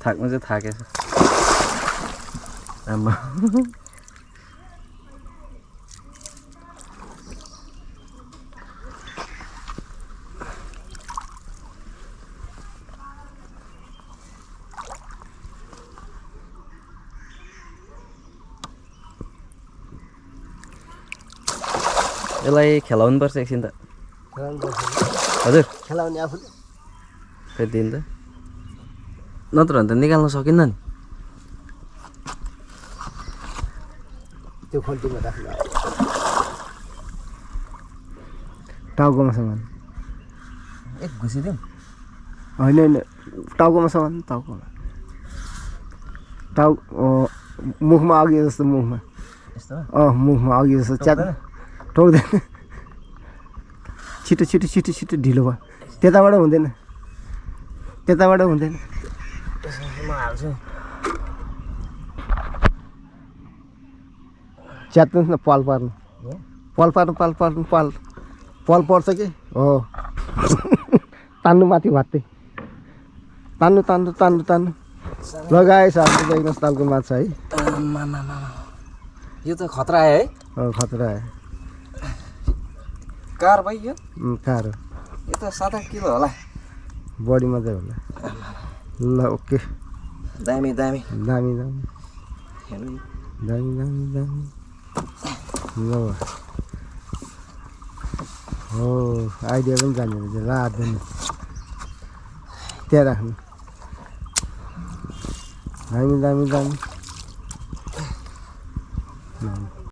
थाक्नु चाहिँ थाकेछ आम्मा यसलाई खेलाउनु पर्छ एकछिन त हजुर खेलाउने आफूले फेरि दिनु त नत्र भने त निकाल्न सकिन्न नि त्यो खोल्टीमा राख्नु टाउकोमा सामान एक घुसिदिउँ होइन होइन टाउकोमा सामान टाउकोमा मुखमा अघि जस्तो मुखमा यस्तो मुखमा अघि जस्तो च्यात टोक्दैन छिटो छिटो छिटो छिटो ढिलो भयो त्यताबाट हुँदैन म हाल्छु च्यात्नुहोस् न पाल पार्नु पाल पर्छ कि हो तान्नु माथि भात्तै तान्नु लगाएछ हाम्रो देख्नुहोस् तालको माछा है यो त खतरा है खतरा है कार भाइ यो कार यो त 7-8 किलो होला बडी मात्रै होला ल ओके दामी दामी ल हो आइडिया पनि जाने रहेछ राख्दैन त्यहाँ राख्नु दामी